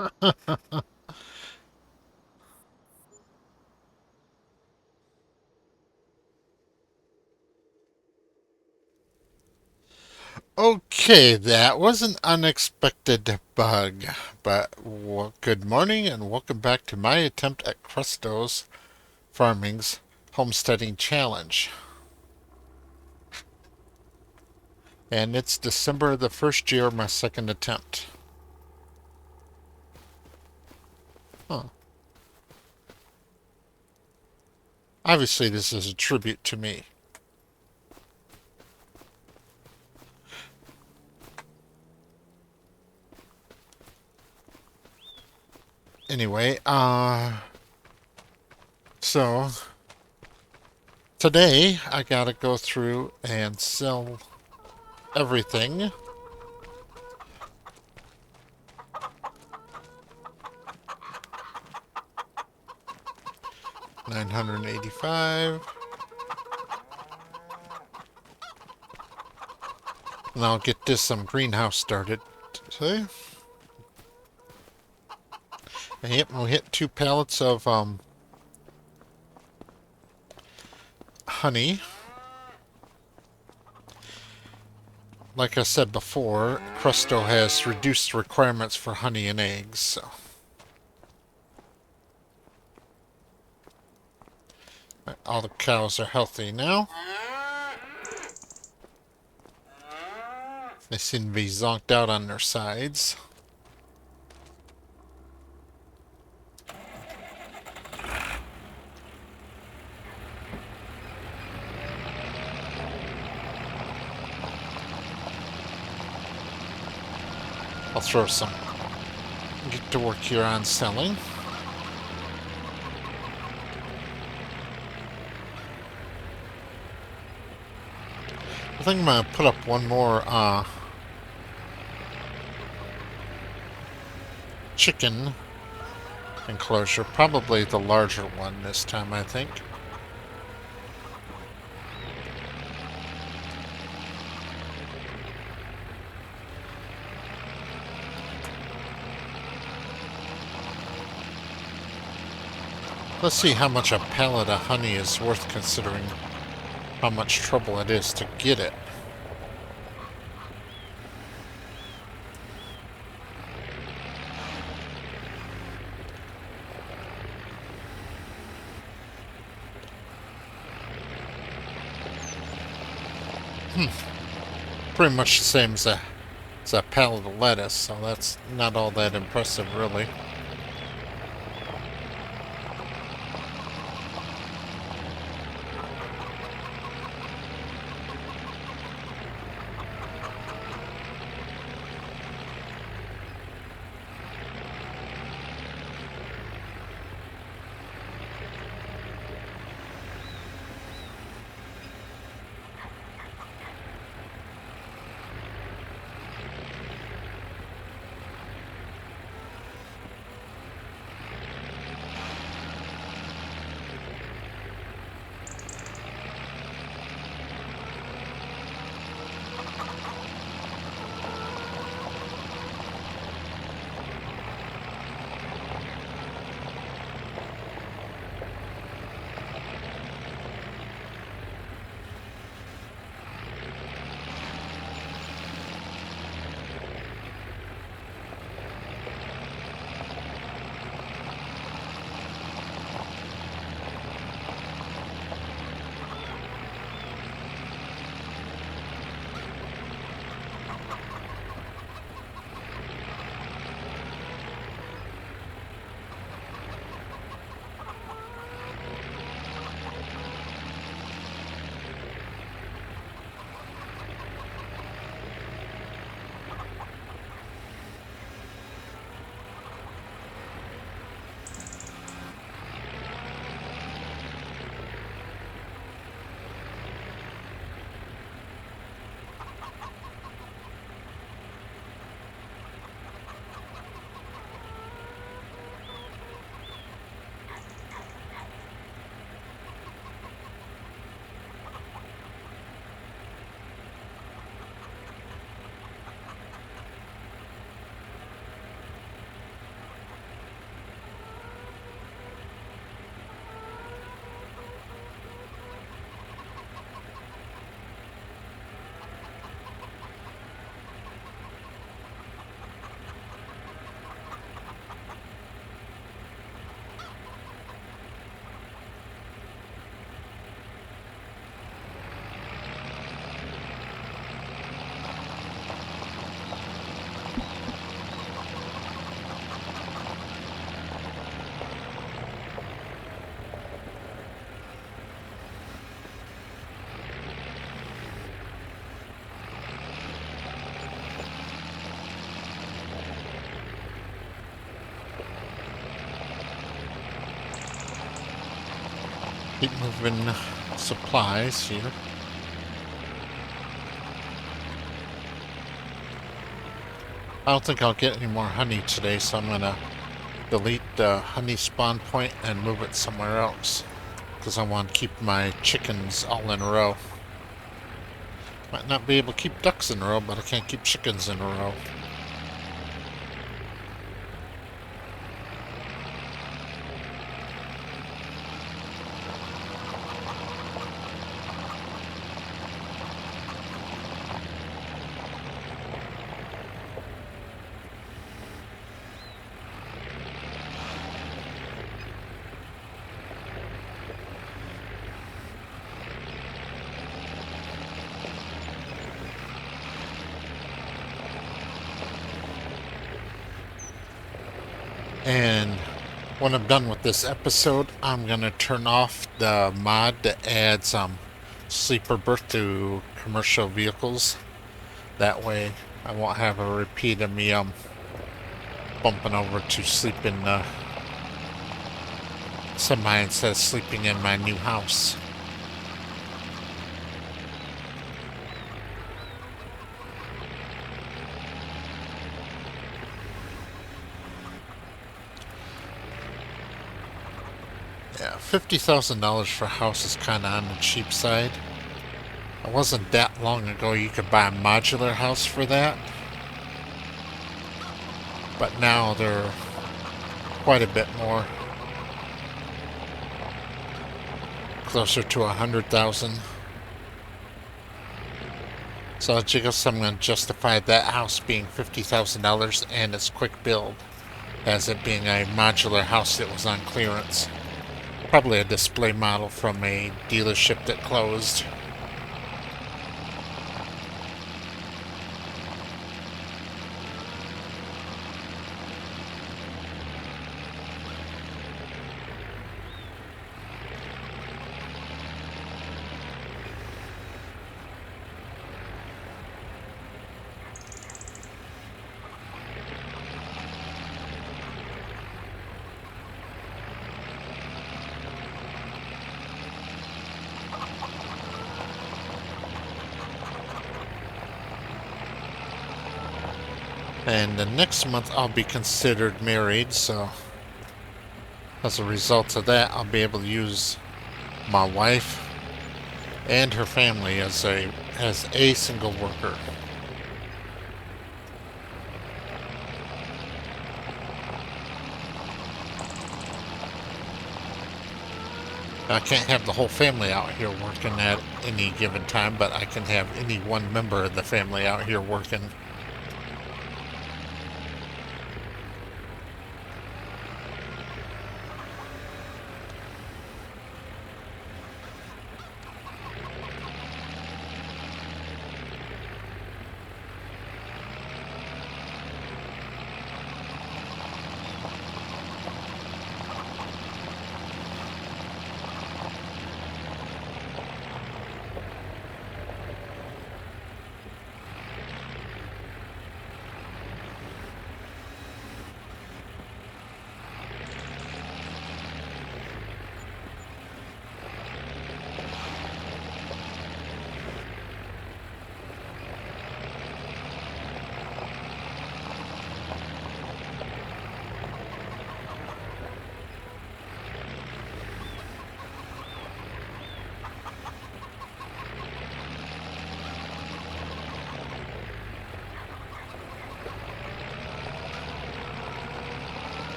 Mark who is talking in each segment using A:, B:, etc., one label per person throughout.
A: Okay, that was an unexpected bug, but good morning and welcome back to my attempt at Krustoo's Farming's Homesteading Challenge. And it's December the first year of my second attempt. Huh. Obviously, this is a tribute to me. Anyway, so today I gotta go through and sell everything. $985. And I'll get this greenhouse started. See? And yep, we'll hit 2 pallets of honey. Like I said before, Krustoo has reduced requirements for honey and eggs, so. All the cows are healthy now. They seem to be zonked out on their sides. I'll throw some. Get to work here on selling. I think I'm going to put up one more chicken enclosure. Probably the larger one this time, I think. Let's see how much a pallet of honey is worth considering how much trouble it is to get it. Pretty much the same as a pallet of lettuce, so that's not all that impressive, really. Keep moving supplies here. I don't think I'll get any more honey today, so I'm gonna delete the honey spawn point and move it somewhere else. Because I want to keep my chickens all in a row. Might not be able to keep ducks in a row, but I can't keep chickens in a row. And when I'm done with this episode, I'm going to turn off the mod to add some sleeper berth to commercial vehicles. That way I won't have a repeat of me bumping over to sleep in the semi instead of sleeping in my new house. Yeah, $50,000 for a house is kind of on the cheap side. It wasn't that long ago you could buy a modular house for that. But now they're quite a bit more. Closer to 100,000. So I guess I'm going to justify that house being $50,000 and its quick build as it being a modular house that was on clearance. Probably a display model from a dealership that closed. And the next month I'll be considered married, so as a result of that, I'll be able to use my wife and her family as a single worker. I can't have the whole family out here working at any given time, but I can have any one member of the family out here working.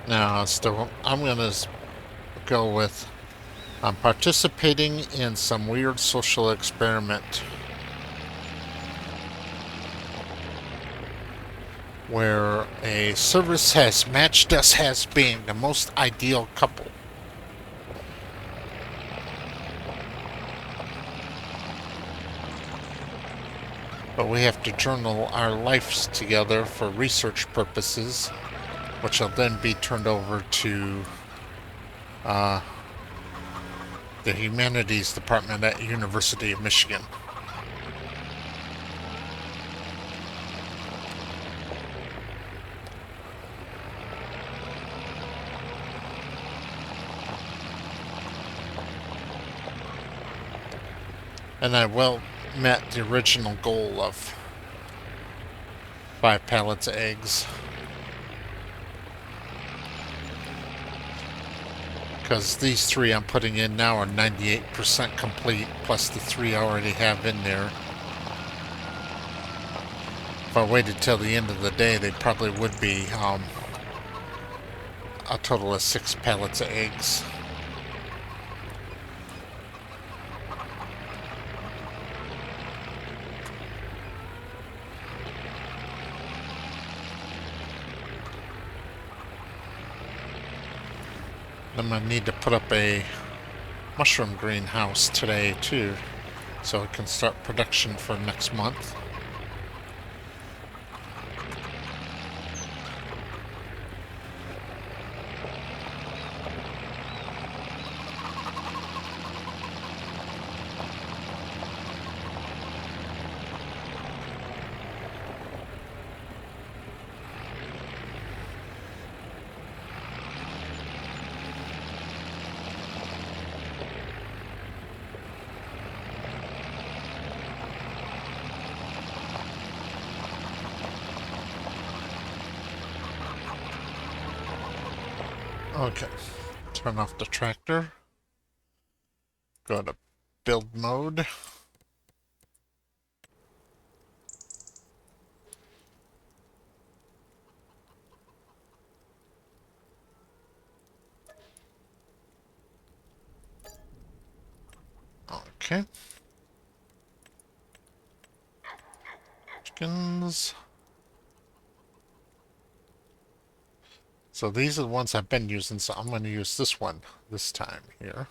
A: Now, I'm gonna go with I'm participating in some weird social experiment where a service has matched us as being the most ideal couple. But we have to journal our lives together for research purposes, which will then be turned over to the Humanities Department at University of Michigan. And I well met the original goal of 5 pallets of eggs. Because these 3 I'm putting in now are 98% complete, plus the 3 I already have in there. If I waited till the end of the day, they probably would be a total of 6 pallets of eggs. I'm going to need to put up a mushroom greenhouse today too, so I can start production for next month. Okay, turn off the tractor. Go to build mode. Okay. Chickens. So these are the ones I've been using, so I'm going to use this one this time here.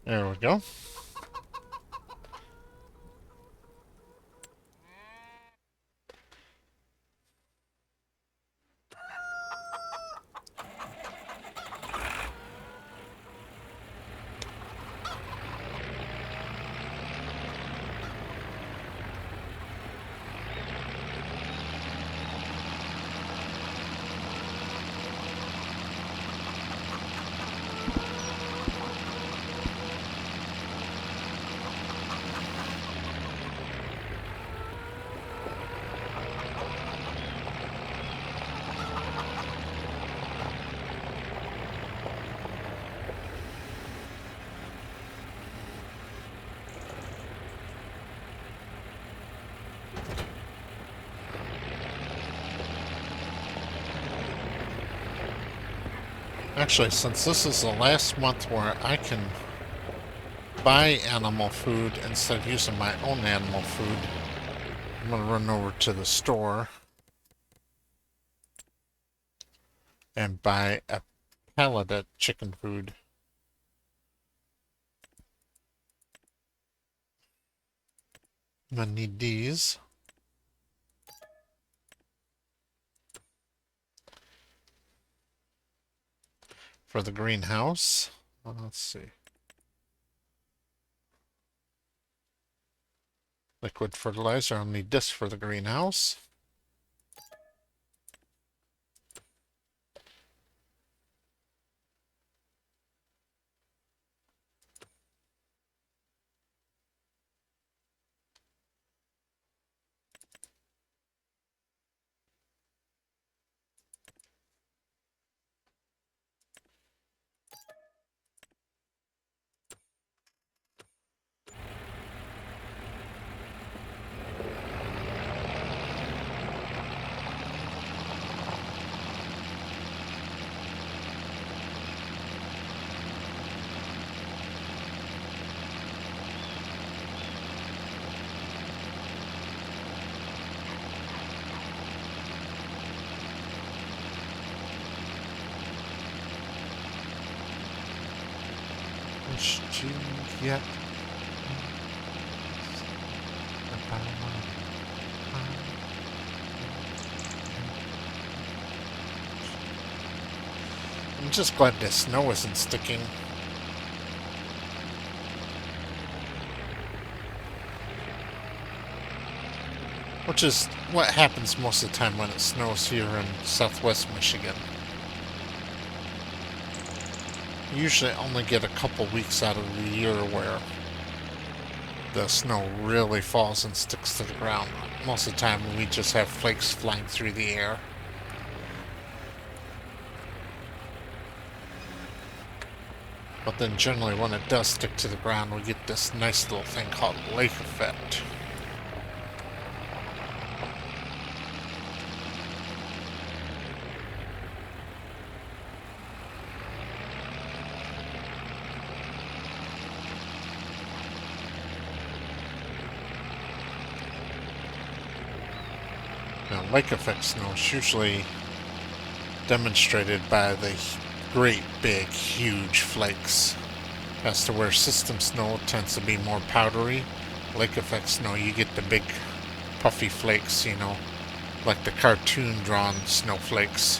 A: There we go. Actually, since this is the last month where I can buy animal food instead of using my own animal food, I'm going to run over to the store and buy a pallet of chicken food. I'm going to need these. For the greenhouse. Let's see. Liquid fertilizer. I'll need this for the greenhouse. Must you yet? I'm just glad the snow isn't sticking. Which is what happens most of the time when it snows here in southwest Michigan. You usually only get a couple weeks out of the year where the snow really falls and sticks to the ground. Most of the time we just have flakes flying through the air. But then generally when it does stick to the ground, we get this nice little thing called lake effect. Now, lake effect snow is usually demonstrated by the great big huge flakes. As to where system snow tends to be more powdery, lake effect snow you get the big puffy flakes, you know, like the cartoon drawn snowflakes.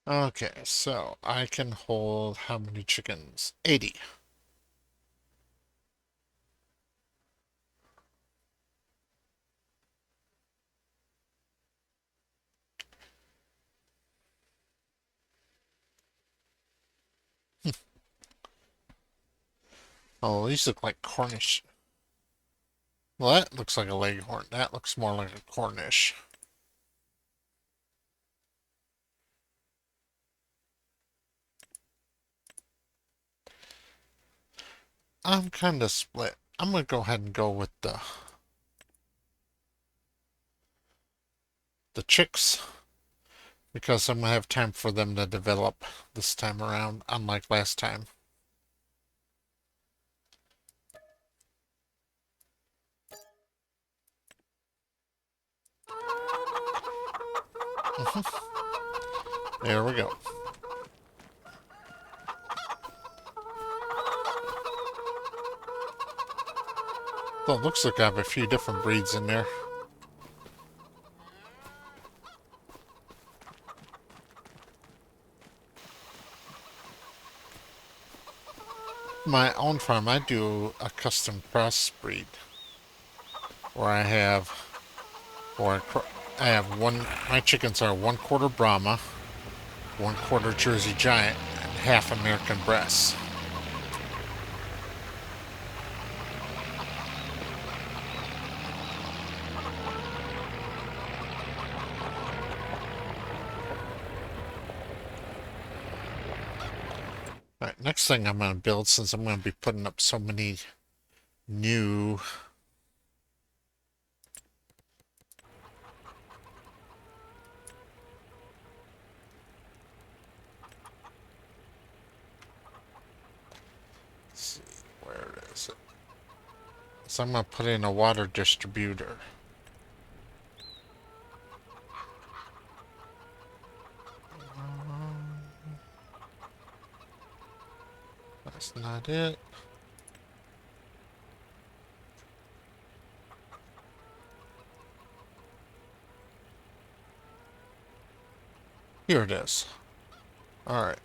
A: Okay, so I can hold how many chickens? 80. Oh, these look like Cornish. Well, that looks like a leghorn. That looks more like a Cornish. I'm kind of split. I'm going to go ahead and go with the chicks because I'm going to have time for them to develop this time around, unlike last time. There we go. Well, it looks like I have a few different breeds in there. My own farm, I do a custom crossbreed where I have one. My chickens are 1/4 Brahma, 1/4 Jersey Giant, and half American Breast. Alright, next thing I'm going to build, since I'm going to be putting up so many new let's see, where is it? So I'm going to put in a water distributor. That's not it. Here it is. Alright.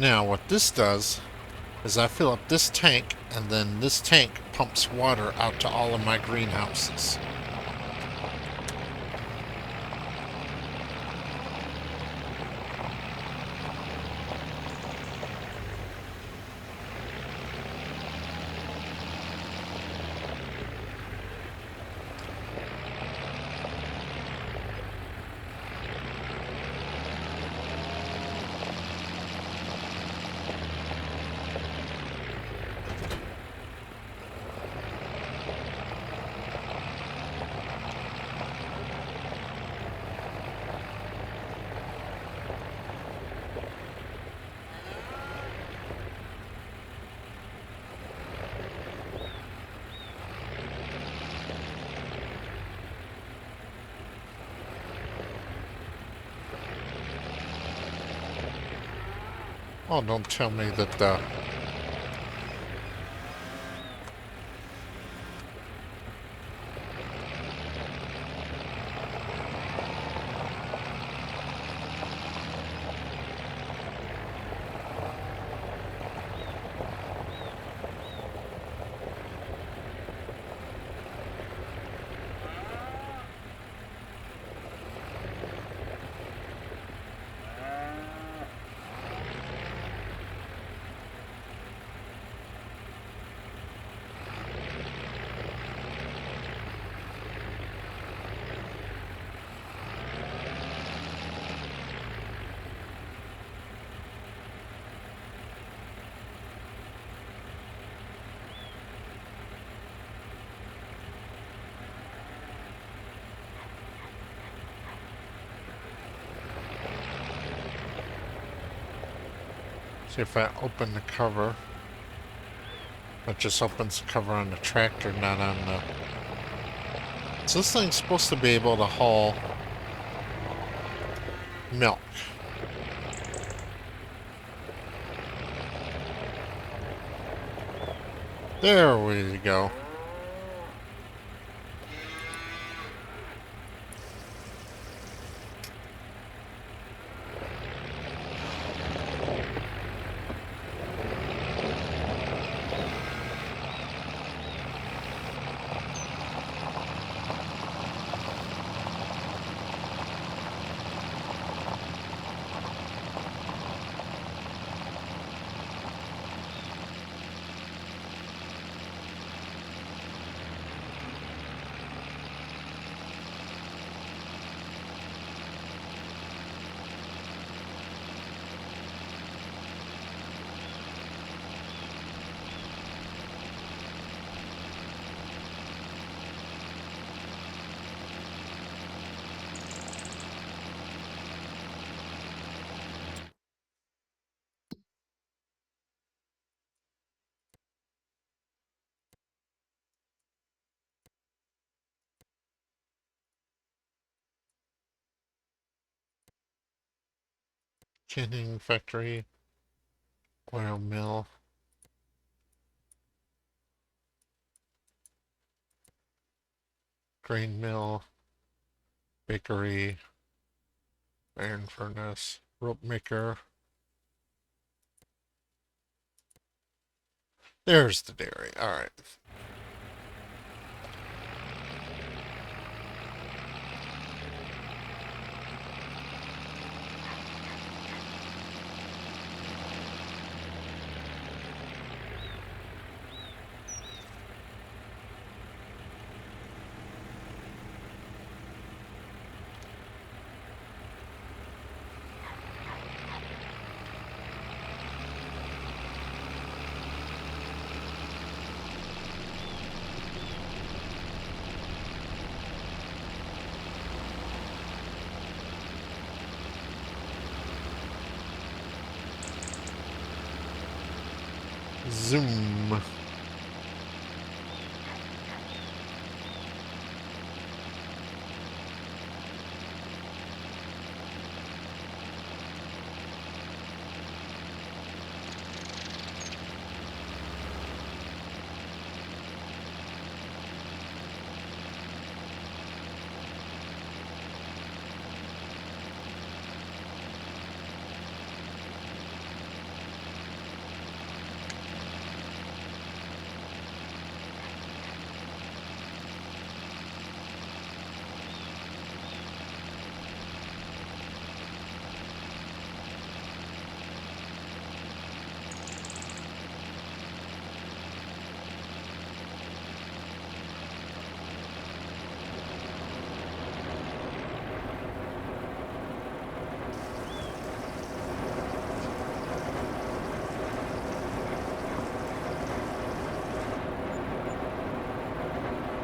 A: Now what this does is I fill up this tank, and then this tank pumps water out to all of my greenhouses. Oh, don't tell me that see if I open the cover. It just opens the cover on the tractor, not on the... So this thing's supposed to be able to haul milk. There we go. Canning factory, oil mill, grain mill, bakery, iron furnace, rope maker. There's the dairy. All right. Zoom.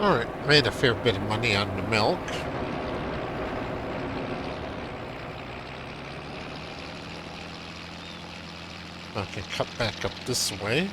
A: Alright, made a fair bit of money on the milk. I can cut back up this way.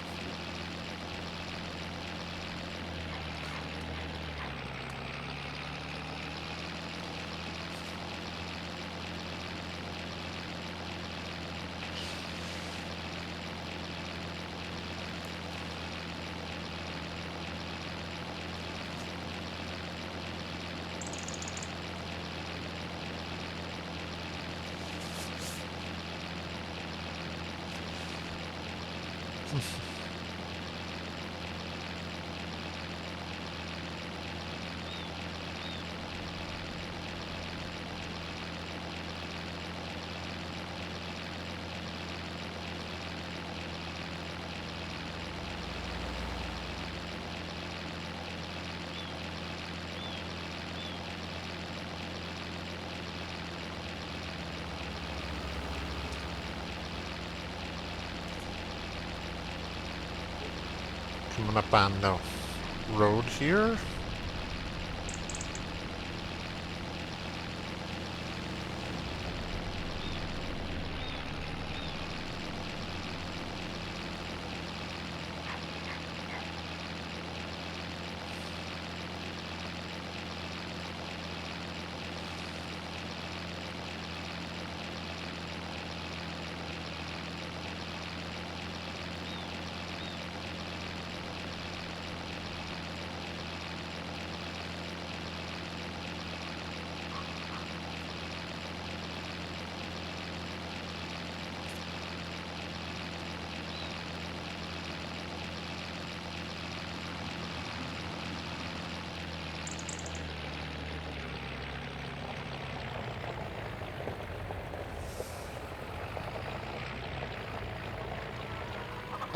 A: Coming up on the road here.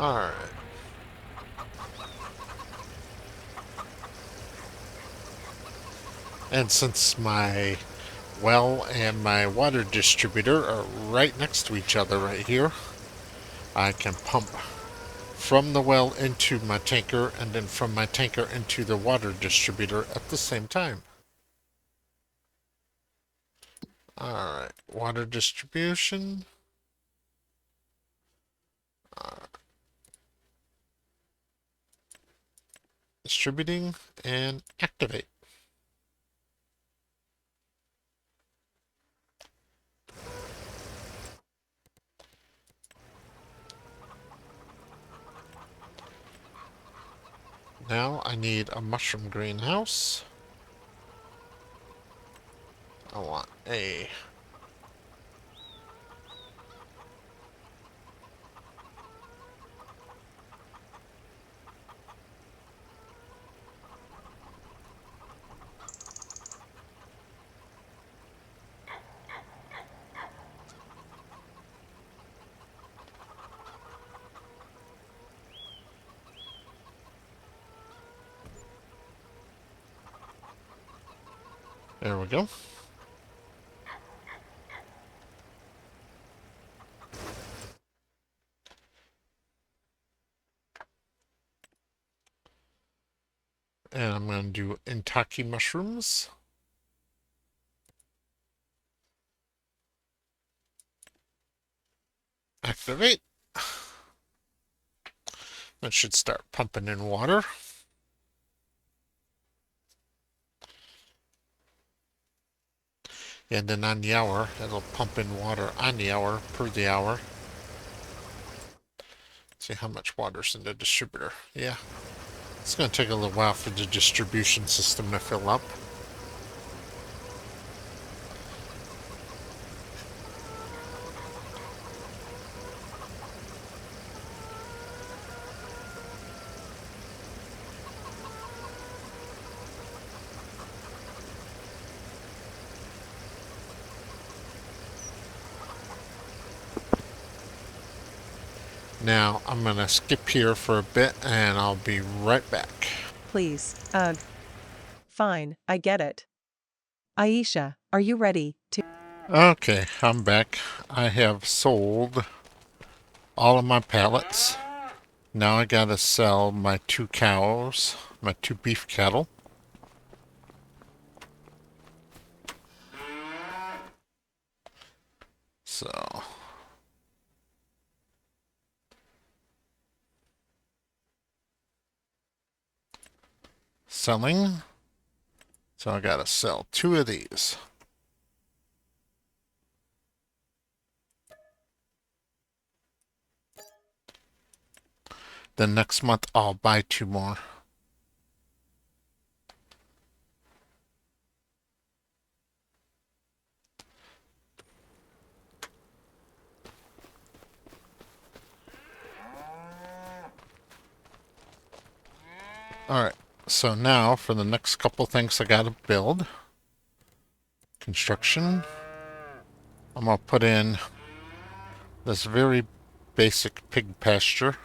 A: Alright. And since my well and my water distributor are right next to each other right here, I can pump from the well into my tanker and then from my tanker into the water distributor at the same time. Alright, water distribution. Distributing and activate. Now I need a mushroom greenhouse. I want a there we go. And I'm going to do Intaki mushrooms. Activate. That should start pumping in water. And then on the hour, it'll pump in water on the hour, per the hour. See how much water's in the distributor. Yeah. It's going to take a little while for the distribution system to fill up. Now, I'm going to skip here for a bit and I'll be right back.
B: Please, fine, I get it. Aisha, are you ready to?
A: Okay, I'm back. I have sold all of my pallets. Now I gotta sell my 2 cows, my 2 beef cattle. So, selling. So I gotta sell 2 of these. Then next month I'll buy 2 more. Alright, so now for the next couple things I gotta build. Construction. I'm gonna put in this very basic pig pasture.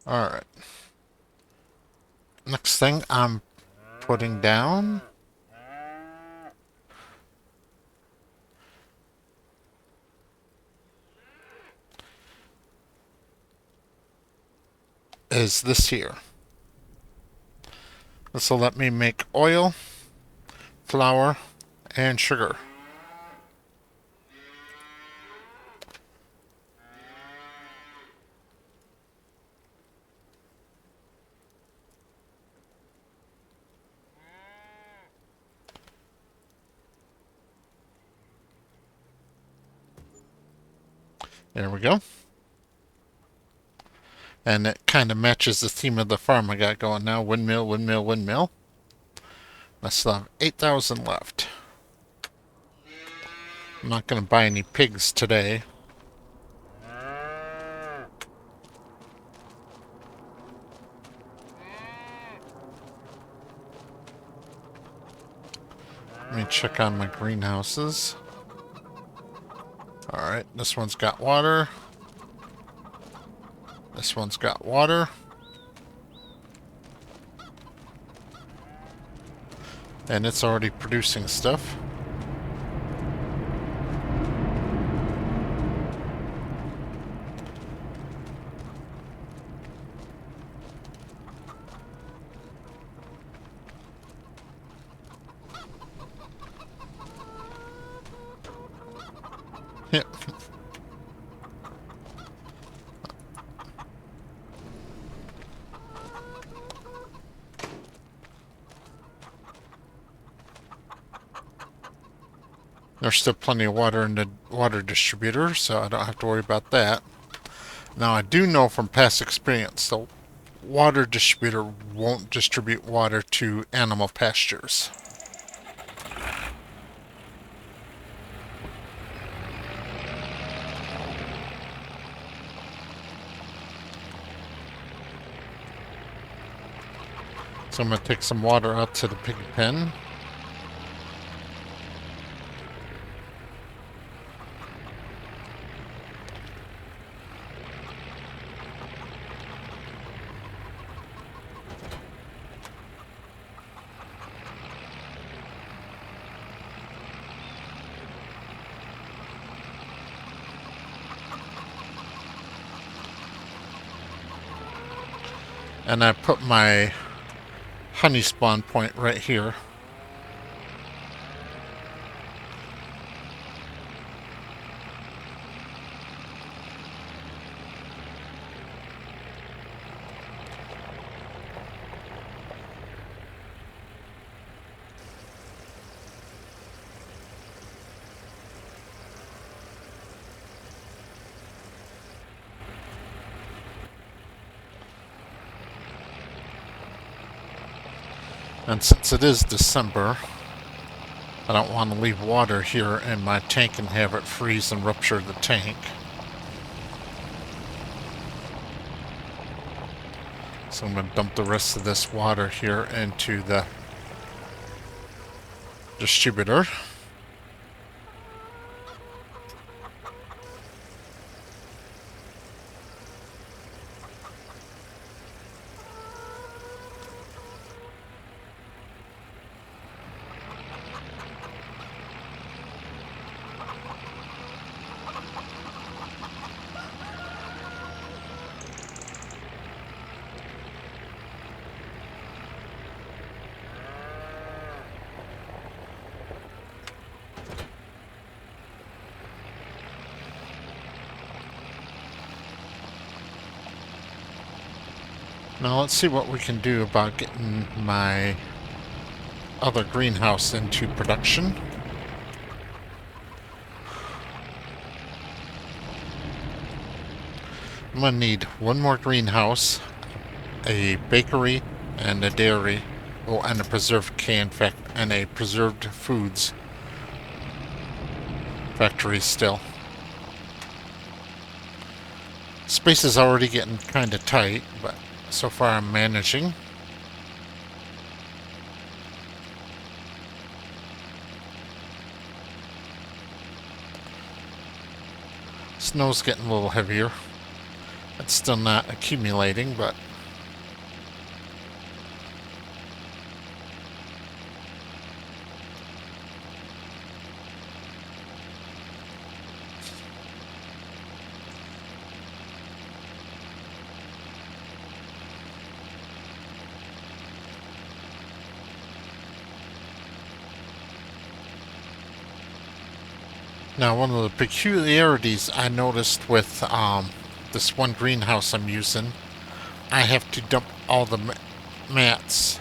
A: Alright. Next thing I'm putting down is this here. This will let me make oil, flour, and sugar. There we go. And it kind of matches the theme of the farm I got going now. Windmill, windmill, windmill. I still have 8,000 left. I'm not going to buy any pigs today. Let me check on my greenhouses. Alright, this one's got water. This one's got water. And it's already producing stuff. Yep. There's still plenty of water in the water distributor, so I don't have to worry about that. Now, I do know from past experience, the water distributor won't distribute water to animal pastures. So I'm going to take some water out to the pig pen. And I put my honey spawn point right here. And since it is December, I don't want to leave water here in my tank and have it freeze and rupture the tank. So I'm going to dump the rest of this water here into the distributor. Now let's see what we can do about getting my other greenhouse into production. I'm going to need one more greenhouse, a bakery, and a dairy. Oh, and a preserved and a preserved foods factory still. Space is already getting kind of tight, but so far I'm managing. Snow's getting a little heavier. It's still not accumulating, but now one of the peculiarities I noticed with this one greenhouse I'm using, I have to dump all the mats.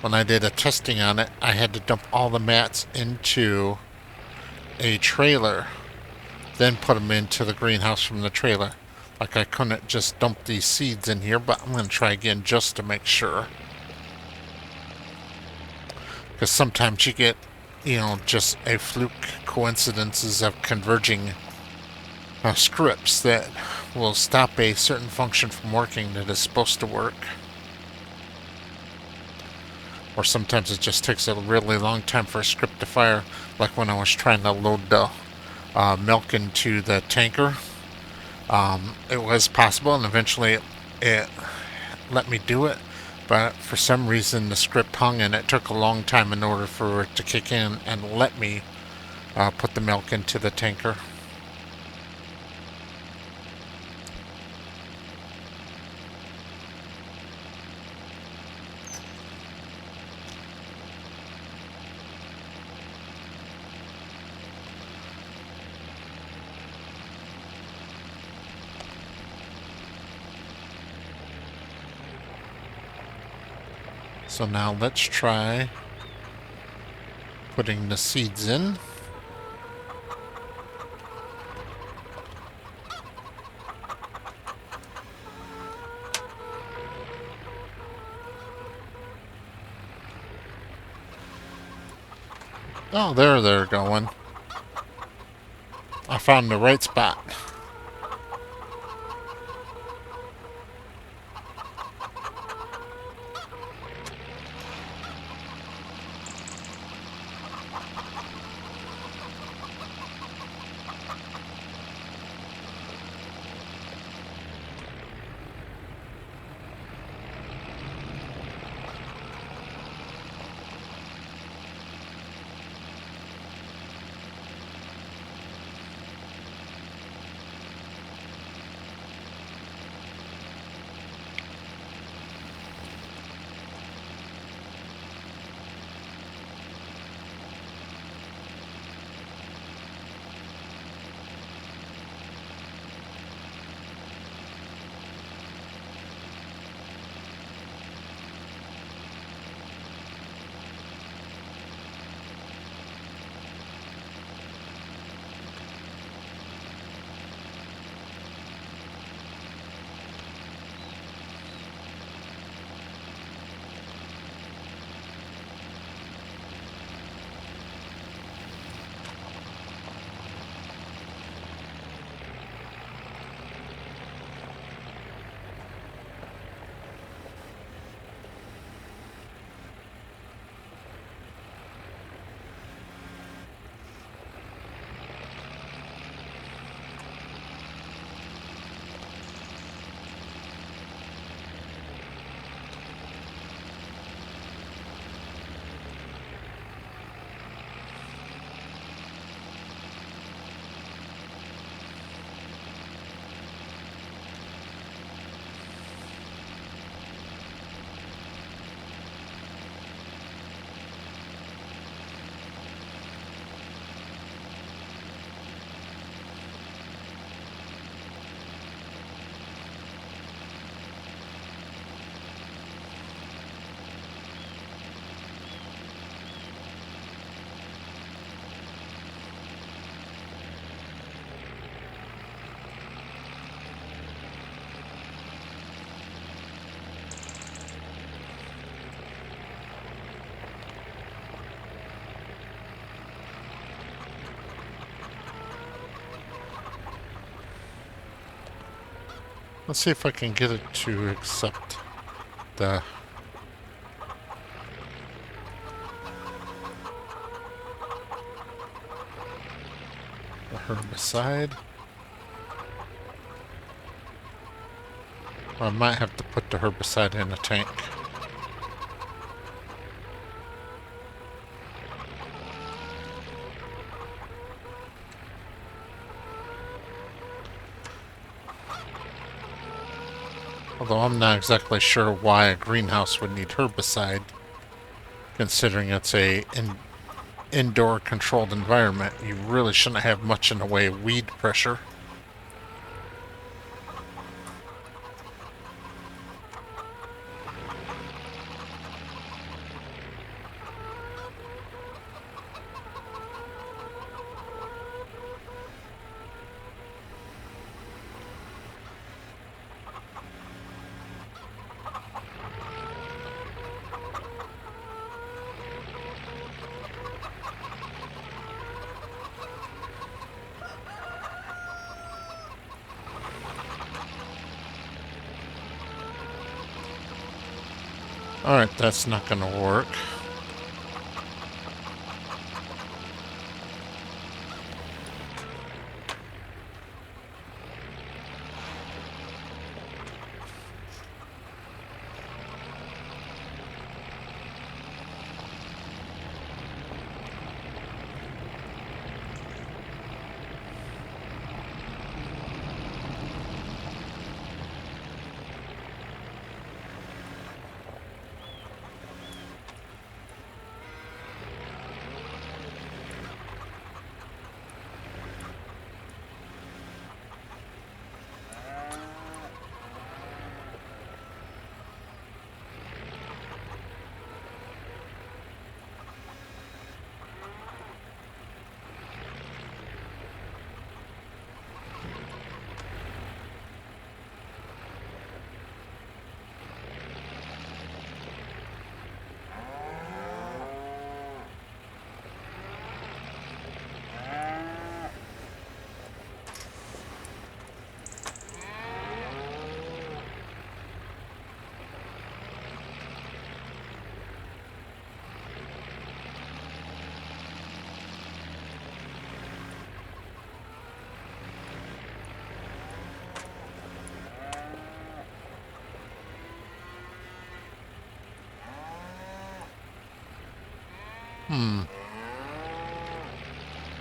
A: When I did a testing on it, I had to dump all the mats into a trailer, then put them into the greenhouse from the trailer. Like I couldn't just dump these seeds in here, but I'm going to try again just to make sure. Because sometimes you get, just a fluke coincidences of converging scripts that will stop a certain function from working that is supposed to work. Or sometimes it just takes a really long time for a script to fire, like when I was trying to load the milk into the tanker. It was possible, and eventually it let me do it, but for some reason the script hung, and it took a long time in order for it to kick in and let me put the milk into the tanker. So now let's try putting the seeds in. Oh, there they're going. I found the right spot. Let's see if I can get it to accept the herbicide. I might have to put the herbicide in a tank. Although I'm not exactly sure why a greenhouse would need herbicide, considering it's a indoor controlled environment. You really shouldn't have much in the way of weed pressure. Alright, that's not gonna work.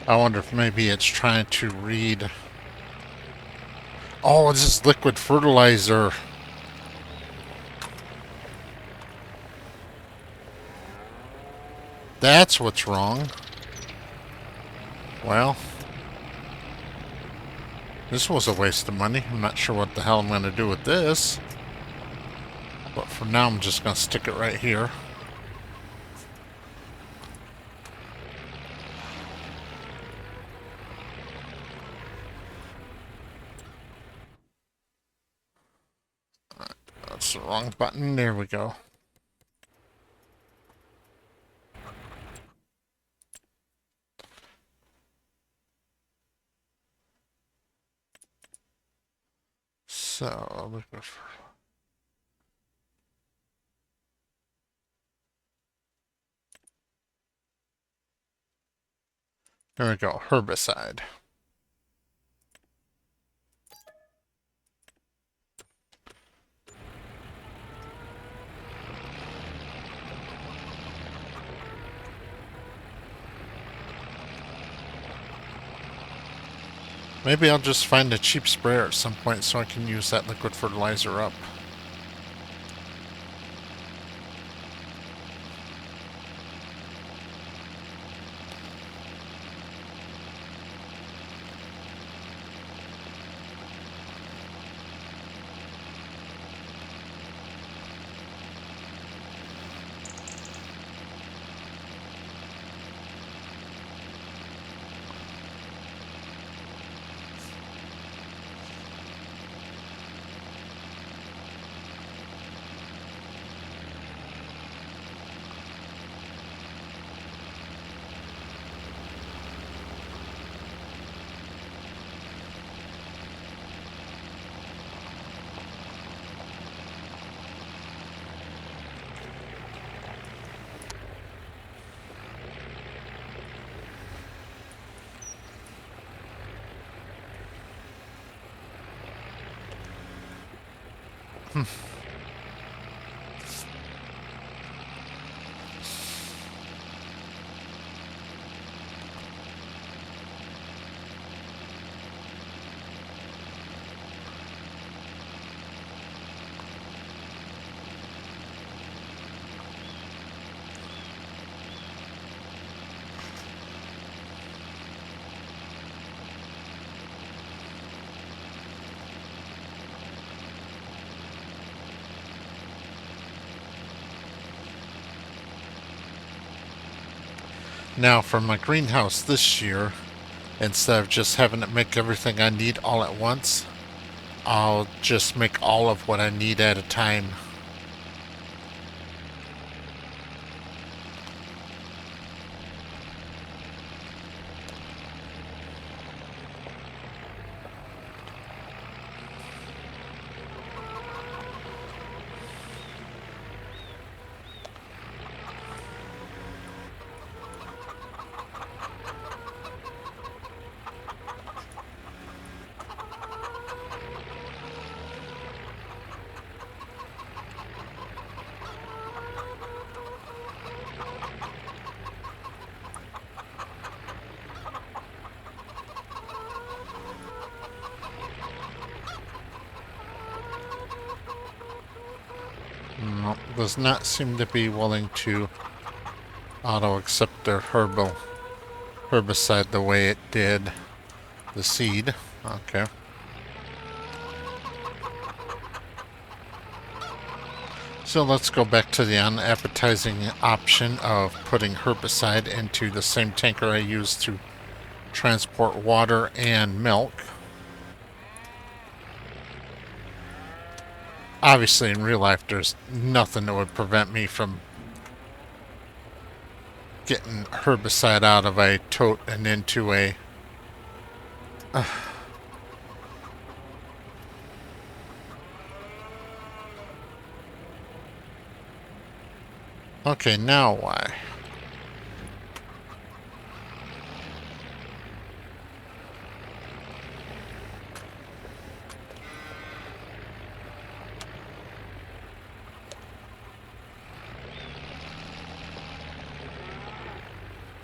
A: I wonder if maybe it's trying to read... Oh, this is liquid fertilizer. That's what's wrong. Well, this was a waste of money. I'm not sure what the hell I'm going to do with this. But for now, I'm just going to stick it right here. That's the wrong button. There we go. So, liquid fertilizer. There we go, herbicide. Maybe I'll just find a cheap sprayer at some point so I can use that liquid fertilizer up. Now for my greenhouse this year, instead of just having it make everything I need all at once, I'll just make all of what I need at a time. No, does not seem to be willing to auto accept their herbicide the way it did the seed. Okay. So let's go back to the unappetizing option of putting herbicide into the same tanker I used to transport water and milk. Obviously, in real life, there's nothing that would prevent me from getting herbicide out of a tote and into a... Okay, now why?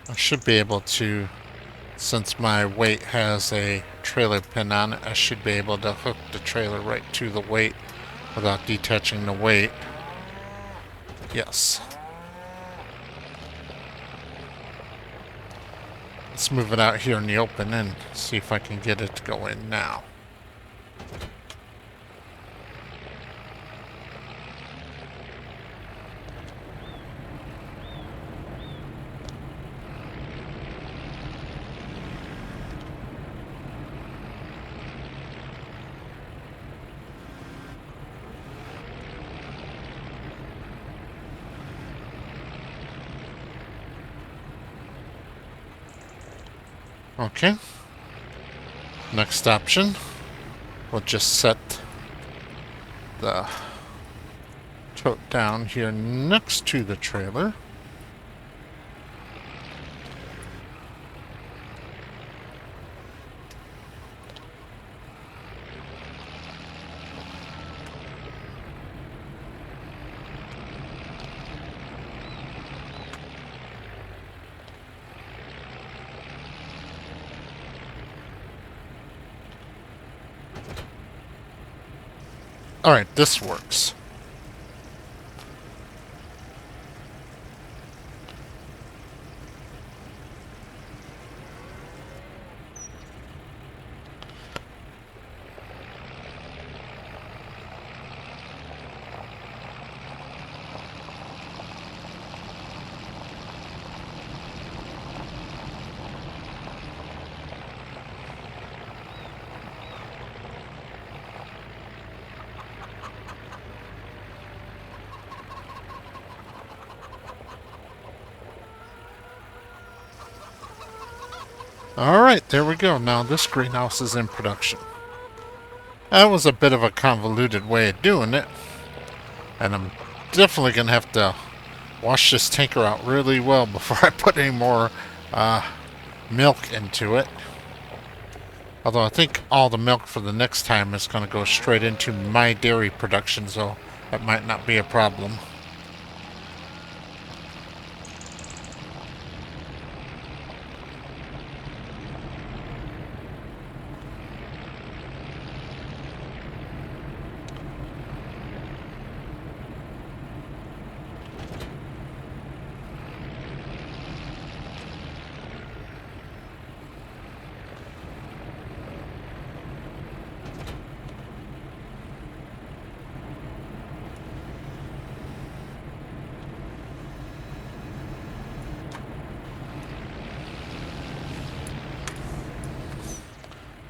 A: I should be able to, since my weight has a trailer pin on it, I should be able to hook the trailer right to the weight without detaching the weight. Yes. Let's move it out here in the open and see if I can get it to go in now. Okay. Next option, we'll just set the tote down here next to the trailer. Alright, this works. Alright, there we go. Now this greenhouse is in production. That was a bit of a convoluted way of doing it. And I'm definitely going to have to wash this tanker out really well before I put any more milk into it. Although I think all the milk for the next time is going to go straight into my dairy production, so that might not be a problem.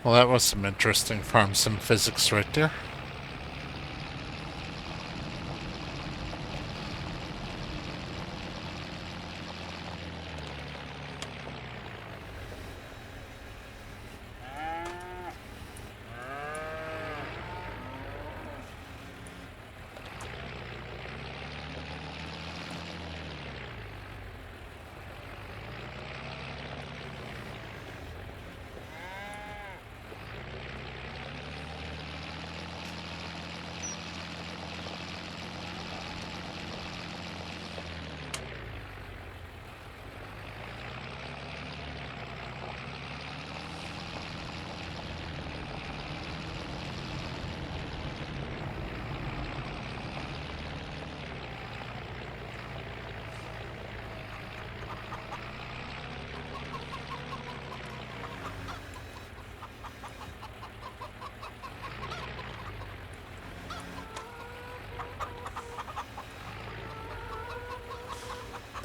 A: Well, that was some interesting farm sim physics right there.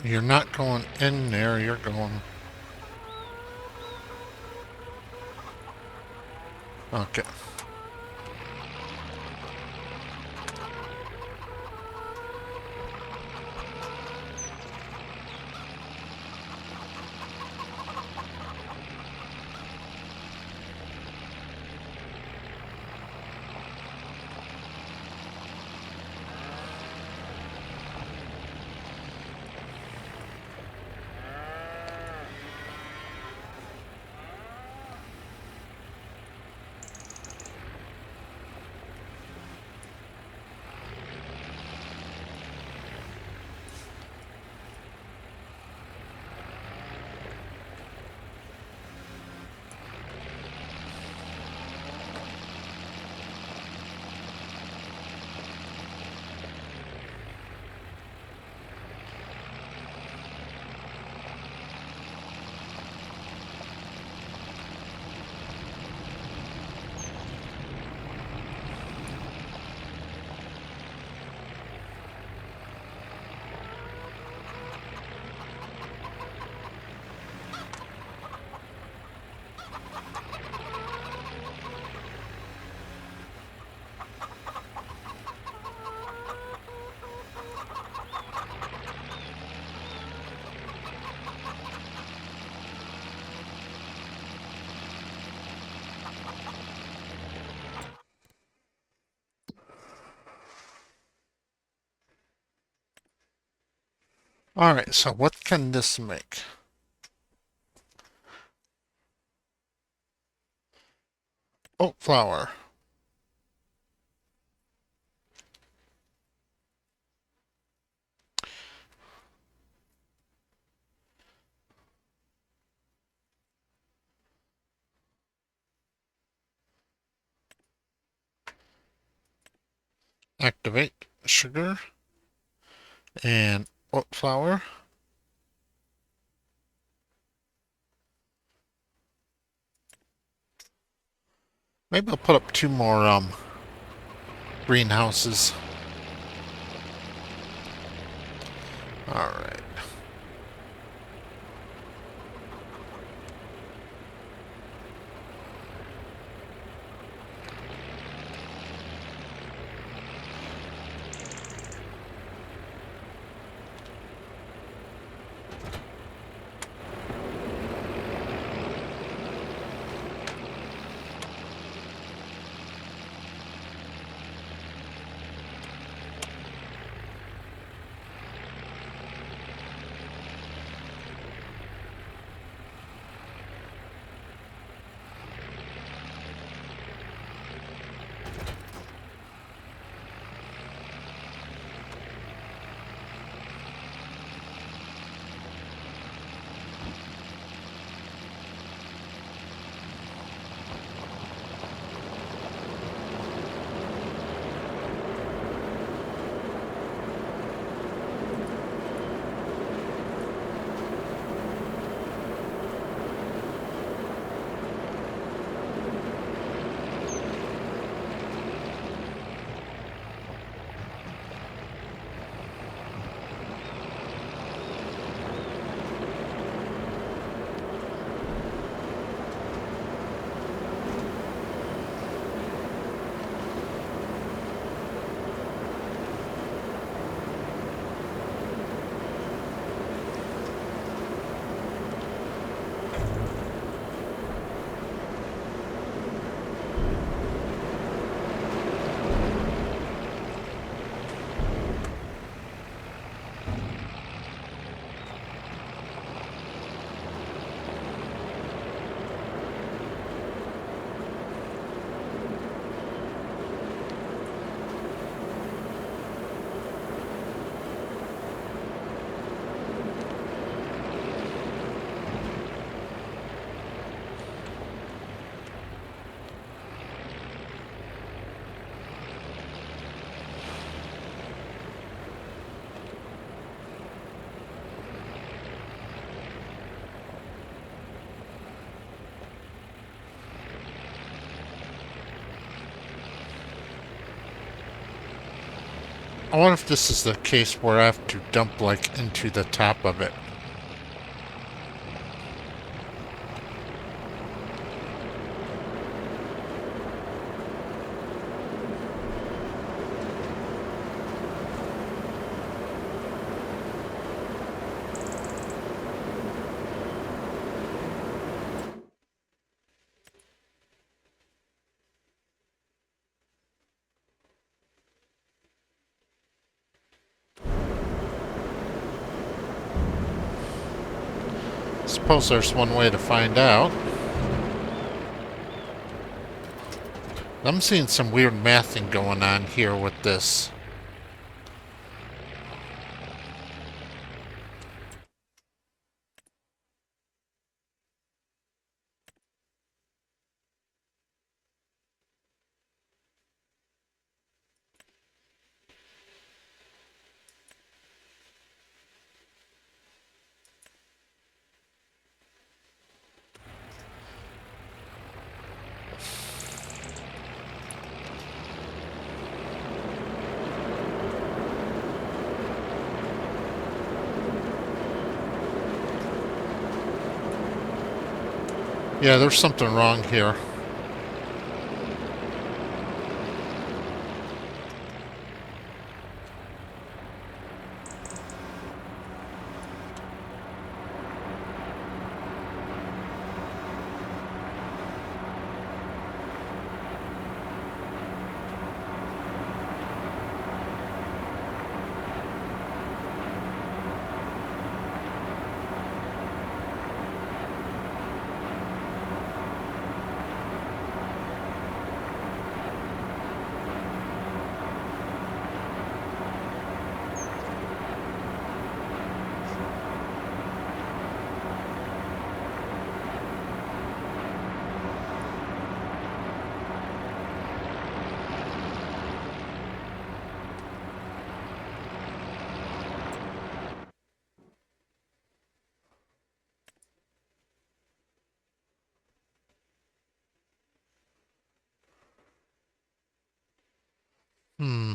A: You're not going in there, you're going... Okay. Alright, so what can this make? Oat flour. Activate sugar and oat flour. Maybe I'll put up 2 more greenhouses. Alright. I wonder if this is the case where I have to dump like into the top of it. Suppose there's one way to find out. I'm seeing some weird mathing going on here with this. Yeah, there's something wrong here. Hmm.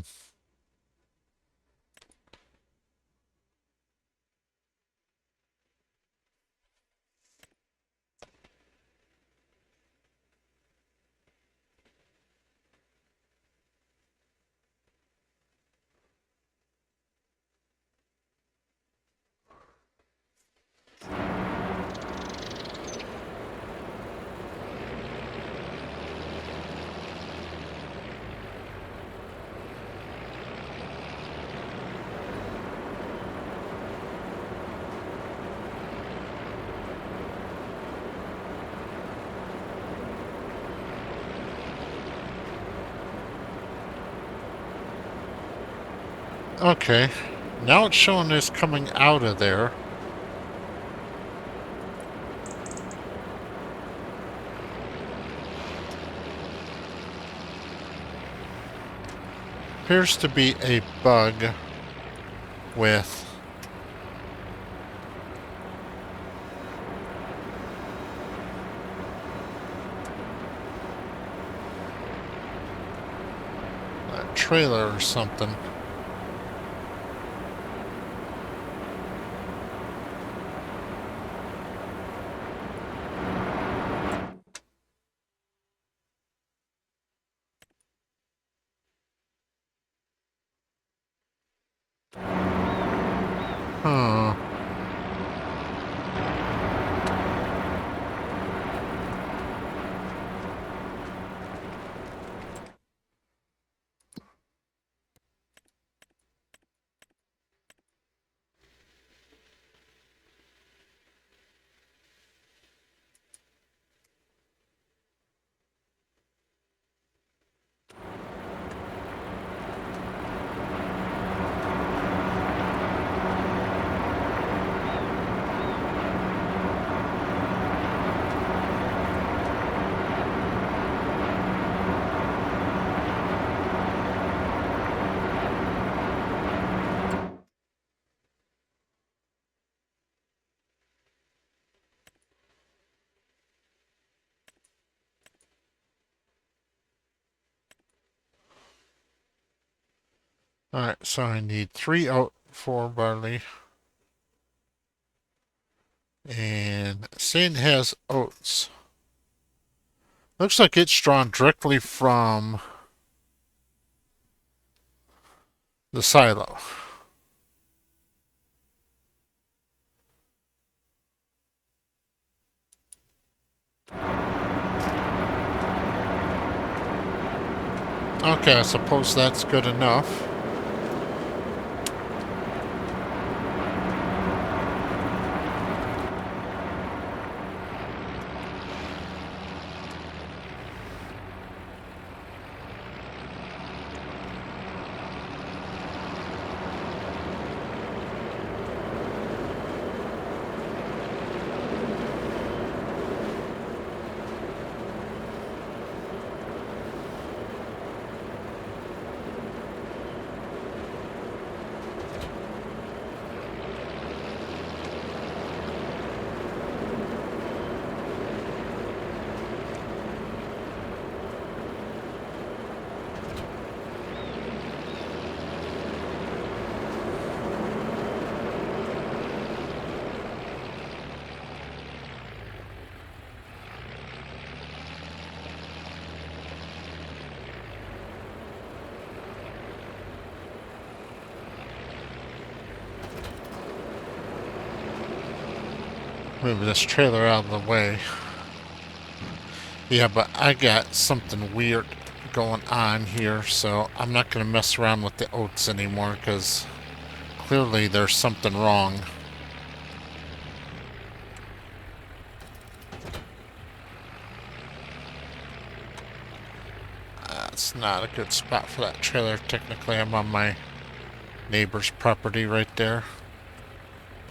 A: Okay. Now it's showing us coming out of there. Appears to be a bug with a trailer or something. Huh. Alright, so I need 3 oat, 4 barley, and saying it has oats. Looks like it's drawn directly from the silo. Okay, I suppose that's good enough. Move this trailer out of the way. Yeah, but I got something weird going on here, so I'm not going to mess around with the oats anymore, because clearly there's something wrong. That's not a good spot for that trailer. Technically, I'm on my neighbor's property right there.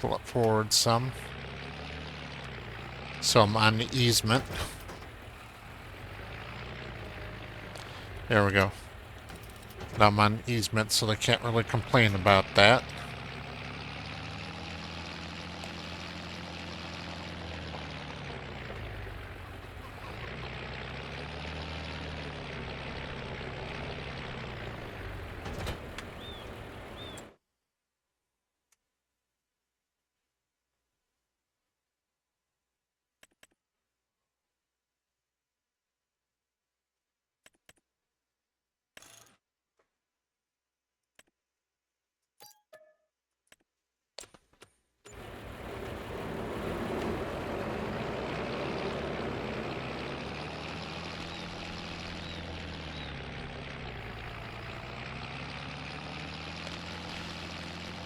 A: Pull it forward some. So I'm on the easement. There we go. Now I'm on easement, so they can't really complain about that.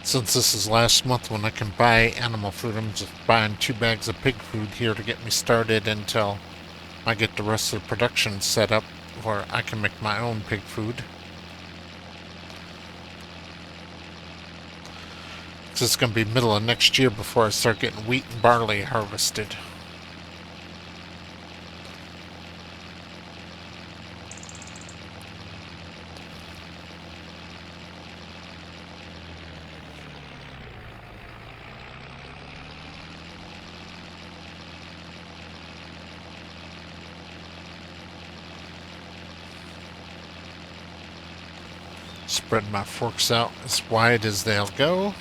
A: Since this is last month when I can buy animal food, I'm just buying 2 bags of pig food here to get me started until I get the rest of the production set up where I can make my own pig food. It's going to be middle of next year before I start getting wheat and barley harvested. Spread my forks out as wide as they'll go.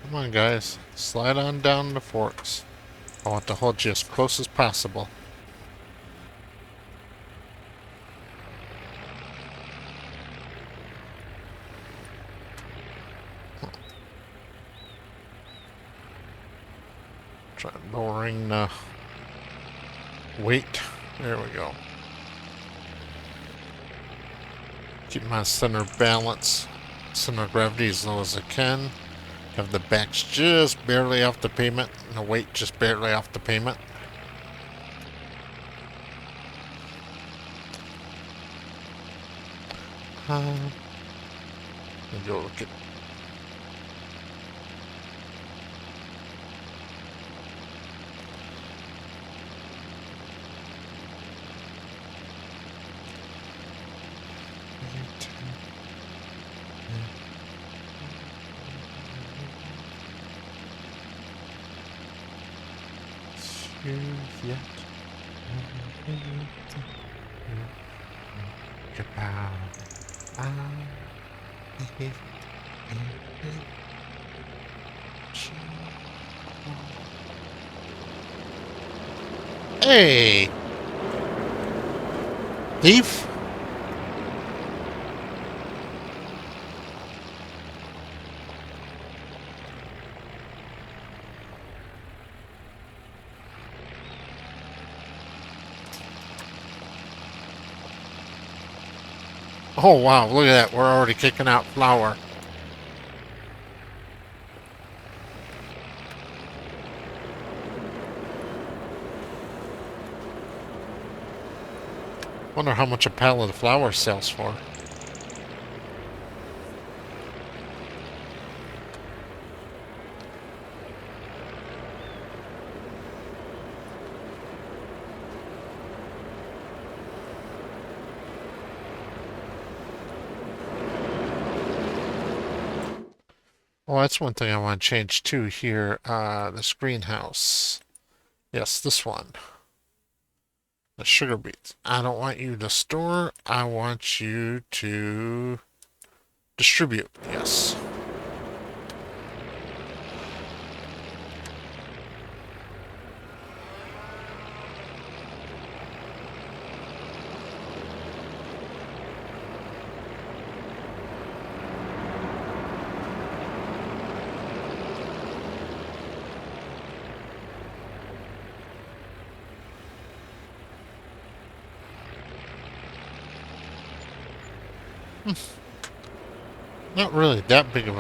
A: Come on, guys. Slide on down the forks. I want to hold you as close as possible. Try lowering the weight. There we go. Keep my center balance, center of gravity as low as I can. Have the backs just barely off the pavement and the weight just barely off the pavement. Maybe we'll look at. years yet. Goodbye. Hey, thief! Oh wow, look at that. We're already kicking out flour. Wonder how much a pallet of flour sells for. Well, that's one thing I want to change too here. This greenhouse. Yes, this one. The sugar beets. I don't want you to store. I want you to distribute. Yes. Not really that big of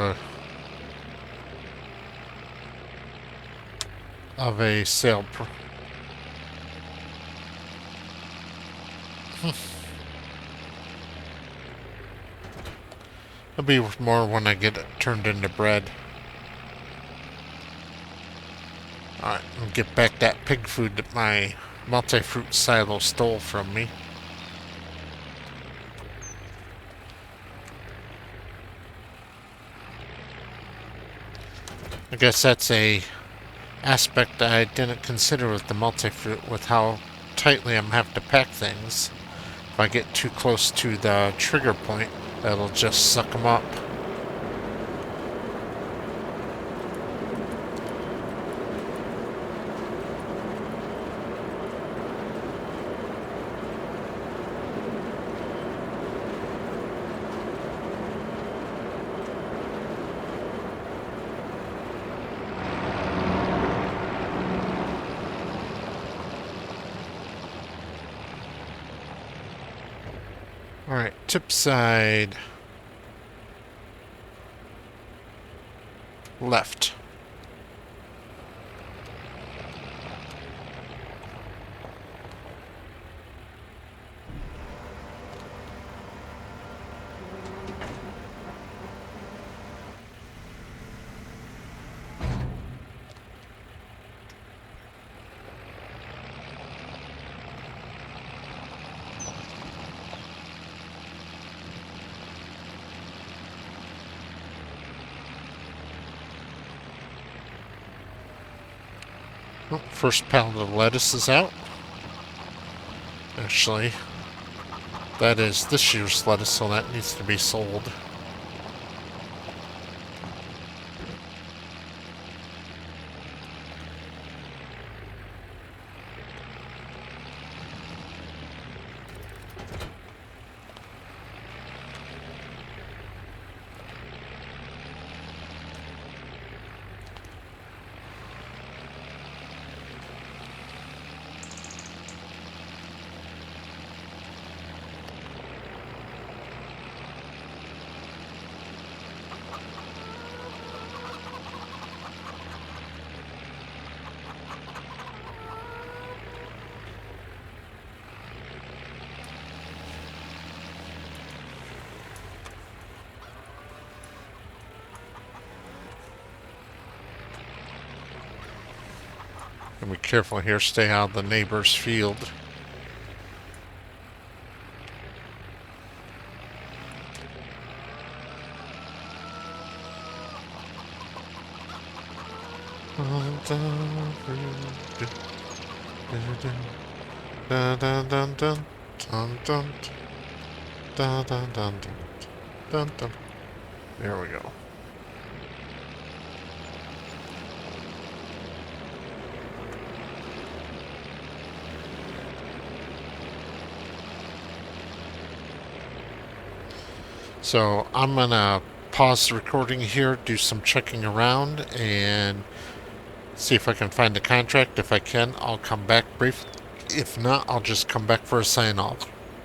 A: a sale. It'll be more when I get it turned into bread. Alright, and get back that pig food that my multi-fruit silo stole from me. I guess that's a aspect I didn't consider with the multi-fruit, with how tightly I'm have to pack things. If I get too close to the trigger point, that'll just suck them up. Alright, tip side. Left. Oh, first pallet of lettuce is out. Actually, that is this year's lettuce, so that needs to be sold. And be careful here, stay out of the neighbor's field. Dun, dun, dun, dun, dun, dun, dun, dun, dun, dun, dun. There we go. So I'm gonna pause the recording here, do some checking around, and see if I can find a contract. If I can, I'll come back brief. If not, I'll just come back for a sign off.